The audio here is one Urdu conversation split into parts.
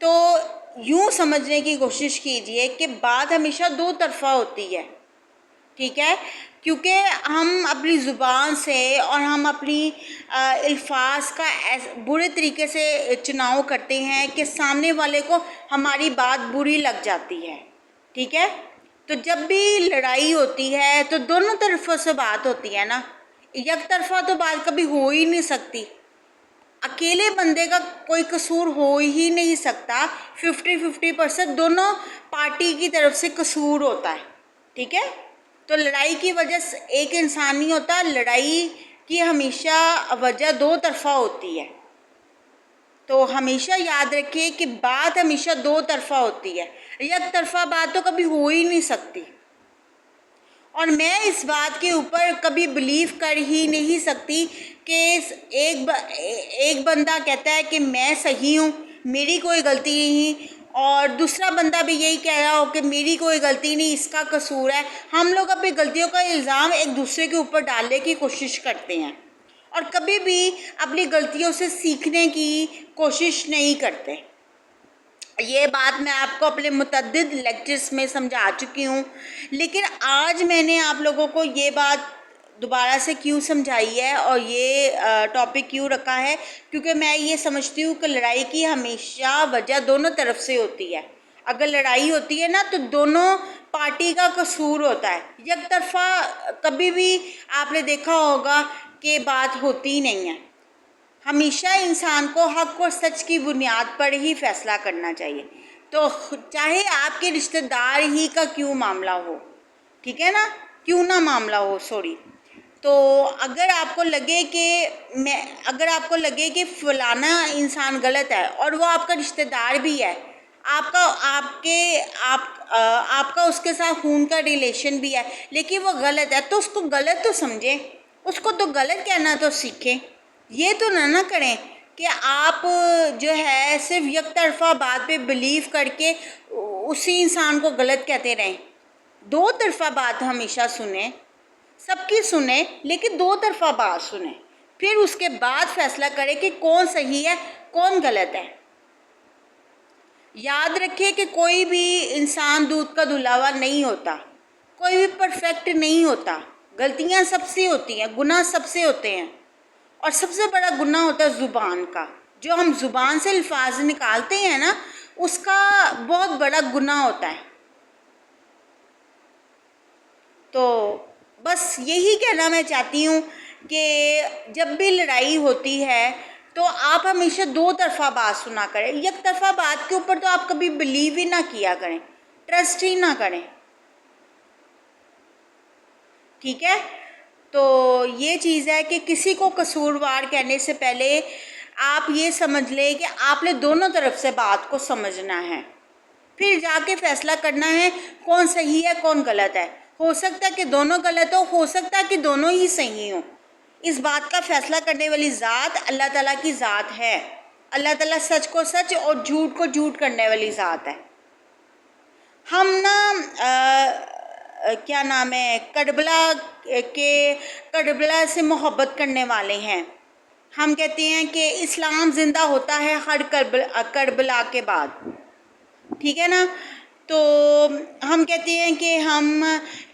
تو یوں سمجھنے کی کوشش کیجئے کہ بات ہمیشہ دو طرفہ ہوتی ہے، ٹھیک ہے، کیونکہ ہم اپنی زبان سے اور ہم اپنی الفاظ کا برے طریقے سے چناؤ کرتے ہیں کہ سامنے والے کو ہماری بات بری لگ جاتی ہے، ٹھیک ہے۔ تو جب بھی لڑائی ہوتی ہے تو دونوں طرفوں سے بات ہوتی ہے نا، یک طرفہ تو بات کبھی ہو ہی نہیں سکتی، اکیلے بندے کا کوئی قصور ہو ہی نہیں سکتا، 50-50% دونوں پارٹی کی طرف سے قصور ہوتا ہے، ٹھیک ہے۔ تو لڑائی کی وجہ سے ایک انسان نہیں ہوتا، لڑائی کی ہمیشہ وجہ دو طرفہ ہوتی ہے۔ تو ہمیشہ یاد رکھیے کہ بات ہمیشہ دو طرفہ ہوتی ہے، یک طرفہ بات تو کبھی ہو ہی نہیں سکتی، اور میں اس بات کے اوپر کبھی بلیو کر ہی نہیں سکتی کہ ایک بندہ کہتا ہے کہ میں صحیح ہوں، میری کوئی غلطی نہیں، اور دوسرا بندہ بھی یہی کہہ رہا ہو کہ میری کوئی غلطی نہیں، اس کا قصور ہے۔ ہم لوگ اپنی غلطیوں کا الزام ایک دوسرے کے اوپر ڈالنے کی کوشش کرتے ہیں، اور کبھی بھی اپنی غلطیوں سے سیکھنے کی کوشش نہیں کرتے۔ یہ بات میں آپ کو اپنے متعدد لیکچرز میں سمجھا چکی ہوں، لیکن آج میں نے آپ لوگوں کو یہ بات دوبارہ سے کیوں سمجھائی ہے اور یہ ٹاپک کیوں رکھا ہے، کیونکہ میں یہ سمجھتی ہوں کہ لڑائی کی ہمیشہ وجہ دونوں طرف سے ہوتی ہے۔ اگر لڑائی ہوتی ہے نا تو دونوں پارٹی کا قصور ہوتا ہے، یک طرفہ کبھی بھی آپ نے دیکھا ہوگا کہ بات ہوتی ہی نہیں ہے۔ ہمیشہ انسان کو حق اور سچ کی بنیاد پر ہی فیصلہ کرنا چاہیے، تو چاہے آپ کے رشتہ دار ہی کا کیوں معاملہ ہو، ٹھیک ہے نا، کیوں نہ معاملہ ہو، تو اگر آپ کو لگے کہ فلانا انسان غلط ہے اور وہ آپ کا رشتہ دار بھی ہے، آپ کا اس کے ساتھ خون کا ریلیشن بھی ہے، لیکن وہ غلط ہے، تو اس کو غلط تو سمجھیں، اس کو تو غلط کہنا تو سیکھیں۔ یہ تو نہ کریں کہ آپ جو ہے صرف یک طرفہ بات پہ بلیو کر کے اسی انسان کو غلط کہتے رہیں۔ دو طرفہ بات ہمیشہ سنیں، سب کی سنیں، لیکن دو طرفہ بات سنیں، پھر اس کے بعد فیصلہ کریں کہ کون صحیح ہے کون غلط ہے۔ یاد رکھیں کہ کوئی بھی انسان دودھ کا دھلا ہوا نہیں ہوتا، کوئی بھی پرفیکٹ نہیں ہوتا، غلطیاں سب سے ہوتی ہیں، گناہ سب سے ہوتے ہیں، اور سب سے بڑا گناہ ہوتا ہے زبان کا، جو ہم زبان سے الفاظ نکالتے ہیں نا، اس کا بہت بڑا گناہ ہوتا ہے۔ تو بس یہی کہنا میں چاہتی ہوں کہ جب بھی لڑائی ہوتی ہے تو آپ ہمیشہ دو طرفہ بات سنا کریں، یک طرفہ بات کے اوپر تو آپ کبھی بلیو ہی نہ کیا کریں، ٹرسٹ ہی نہ کریں، ٹھیک ہے۔ تو یہ چیز ہے کہ کسی کو قصوروار کہنے سے پہلے آپ یہ سمجھ لیں کہ آپ نے دونوں طرف سے بات کو سمجھنا ہے، پھر جا کے فیصلہ کرنا ہے کون صحیح ہے کون غلط ہے۔ ہو سکتا ہے کہ دونوں غلط ہو سکتا ہے کہ دونوں ہی صحیح ہوں، اس بات کا فیصلہ کرنے والی ذات اللہ تعالیٰ کی ذات ہے۔ اللہ تعالیٰ سچ کو سچ اور جھوٹ کو جھوٹ کرنے والی ذات ہے۔ ہم کیا نام ہے، کربلا سے محبت کرنے والے ہیں۔ ہم کہتے ہیں کہ اسلام زندہ ہوتا ہے ہر کربلا کے بعد، ٹھیک ہے نا۔ تو ہم کہتے ہیں کہ ہم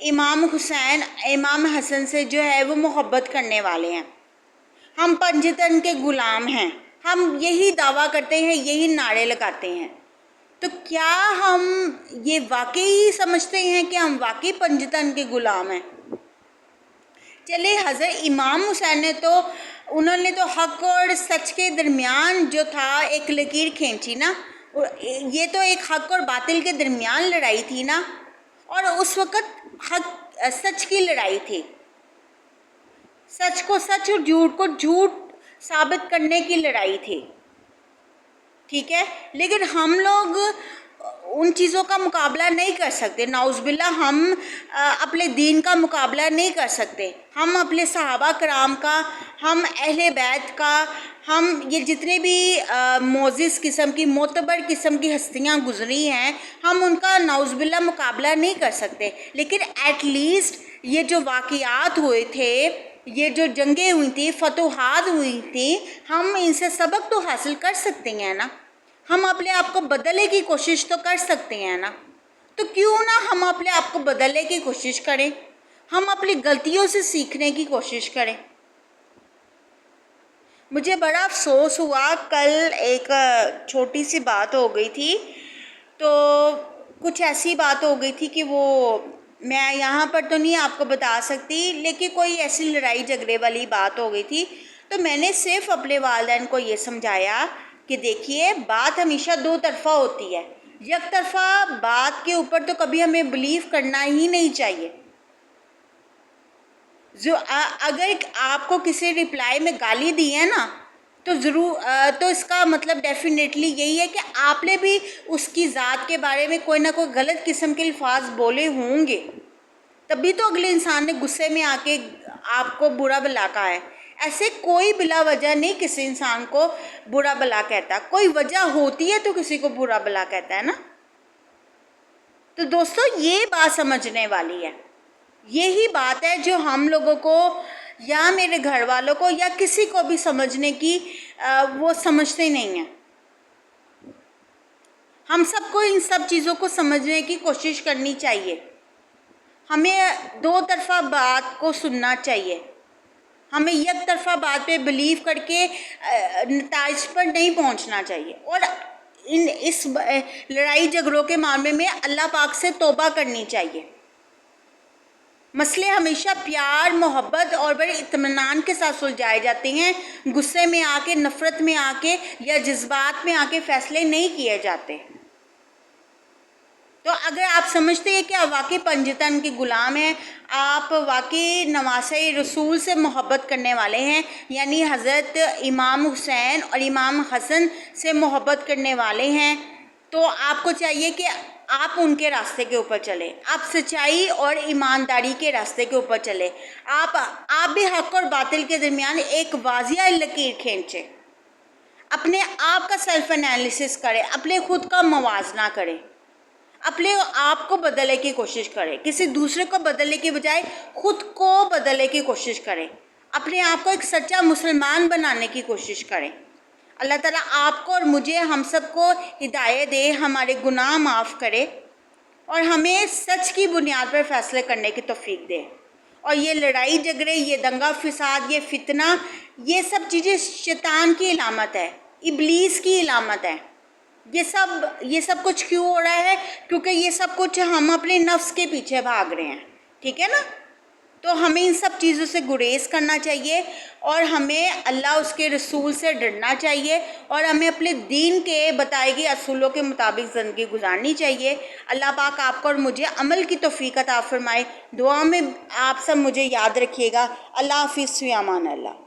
امام حسین امام حسن سے جو ہے وہ محبت کرنے والے ہیں، ہم پنجتن کے غلام ہیں، ہم یہی دعویٰ کرتے ہیں، یہی نعرے لگاتے ہیں۔ تو کیا ہم یہ واقعی سمجھتے ہیں کہ ہم واقعی پنجتن کے غلام ہیں؟ چلے حضرت امام حسین انہوں نے تو حق اور سچ کے درمیان جو تھا ایک لکیر کھینچی نا، یہ تو ایک حق اور باطل کے درمیان لڑائی تھی نا، اور اس وقت سچ کی لڑائی تھی، سچ کو سچ اور جھوٹ کو جھوٹ ثابت کرنے کی لڑائی تھی، ٹھیک ہے۔ لیکن ہم لوگ ان چیزوں کا مقابلہ نہیں کر سکتے، نعوذ باللہ ہم اپنے دین کا مقابلہ نہیں کر سکتے، ہم اپنے صحابہ کرام کا، ہم اہل بیت کا، ہم یہ جتنے بھی معزز قسم کی معتبر قسم کی ہستیاں گزری ہیں، ہم ان کا نعوذ باللہ مقابلہ نہیں کر سکتے، لیکن ایٹ لیسٹ یہ جو واقعات ہوئے تھے، یہ جو جنگیں ہوئی تھیں، فتوحات ہوئی تھیں، ہم ان سے سبق تو حاصل کر سکتے ہیں نا۔ ہم اپنے آپ کو بدلنے کی کوشش تو کر سکتے ہیں نا، تو کیوں نہ ہم اپنے آپ کو بدلنے کی کوشش کریں، ہم اپنی غلطیوں سے سیکھنے کی کوشش کریں۔ مجھے بڑا افسوس ہوا، کل ایک چھوٹی سی بات ہو گئی تھی، تو کچھ ایسی بات ہو گئی تھی کہ وہ میں یہاں پر تو نہیں آپ کو بتا سکتی، لیکن کوئی ایسی لڑائی جھگڑے والی بات ہو گئی تھی۔ تو میں نے صرف اپنے والدین کو یہ سمجھایا کہ دیکھیے بات ہمیشہ دو طرفہ ہوتی ہے، یک طرفہ بات کے اوپر تو کبھی ہمیں بلیو کرنا ہی نہیں چاہیے۔ اگر آپ کو کسی رپلائی میں گالی دی ہے نا، تو تو اس کا مطلب ڈیفینیٹلی یہی ہے کہ آپ نے بھی اس کی ذات کے بارے میں کوئی نہ کوئی غلط قسم کے الفاظ بولے ہوں گے، تبھی تو اگلے انسان نے غصے میں آ کے آپ کو برا بھلا کہا ہے۔ ایسے کوئی بلا وجہ نہیں کسی انسان کو برا بھلا کہتا، کوئی وجہ ہوتی ہے تو کسی کو برا بھلا کہتا ہے نا۔ تو دوستو یہ بات سمجھنے والی ہے، یہی بات ہے جو ہم لوگوں کو یا میرے گھر والوں کو یا کسی کو بھی سمجھنے کی وہ سمجھتے نہیں ہیں۔ ہم سب کو ان سب چیزوں کو سمجھنے کی کوشش کرنی چاہیے، ہمیں دو طرفہ بات کو سننا چاہیے، ہمیں یک طرفہ بات پہ بلیو کر کے نتائج پر نہیں پہنچنا چاہیے، اور اس لڑائی جھگڑوں کے معاملے میں اللہ پاک سے توبہ کرنی چاہیے۔ مسئلے ہمیشہ پیار، محبت اور بڑے اطمینان کے ساتھ سلجھائے جاتے ہیں، غصے میں آ کے، نفرت میں آ کے یا جذبات میں آ کے فیصلے نہیں کیے جاتے۔ تو اگر آپ سمجھتے ہیں کہ آپ واقعی پنجتن کے غلام ہیں، آپ واقعی نواسۂ رسول سے محبت کرنے والے ہیں، یعنی حضرت امام حسین اور امام حسن سے محبت کرنے والے ہیں، تو آپ کو چاہیے کہ آپ ان کے راستے کے اوپر چلیں، آپ سچائی اور ایمانداری کے راستے کے اوپر چلیں، آپ بھی حق اور باطل کے درمیان ایک واضح لکیر کھینچیں، اپنے آپ کا سیلف انالیسس کریں، اپنے خود کا موازنہ کریں، اپنے آپ کو بدلنے کی کوشش کریں، کسی دوسرے کو بدلنے کی بجائے خود کو بدلنے کی کوشش کریں، اپنے آپ کو ایک سچا مسلمان بنانے کی کوشش کریں۔ اللہ تعالیٰ آپ کو اور مجھے، ہم سب کو ہدایت دے، ہمارے گناہ معاف کرے اور ہمیں سچ کی بنیاد پر فیصلے کرنے کی توفیق دے۔ اور یہ لڑائی جھگڑے، یہ دنگا فساد، یہ فتنہ، یہ سب چیزیں شیطان کی علامت ہے، ابلیس کی علامت ہے۔ یہ سب کچھ کیوں ہو رہا ہے؟ کیونکہ یہ سب کچھ ہم اپنے نفس کے پیچھے بھاگ رہے ہیں، ٹھیک ہے نا؟ تو ہمیں ان سب چیزوں سے گریز کرنا چاہیے، اور ہمیں اللہ اس کے رسول سے ڈرنا چاہیے، اور ہمیں اپنے دین کے بتائے گئے اصولوں کے مطابق زندگی گزارنی چاہیے۔ اللہ پاک آپ کو اور مجھے عمل کی توفیق عطا فرمائے۔ دعا میں آپ سب مجھے یاد رکھیے گا۔ اللہ حافظ، فی امان اللہ۔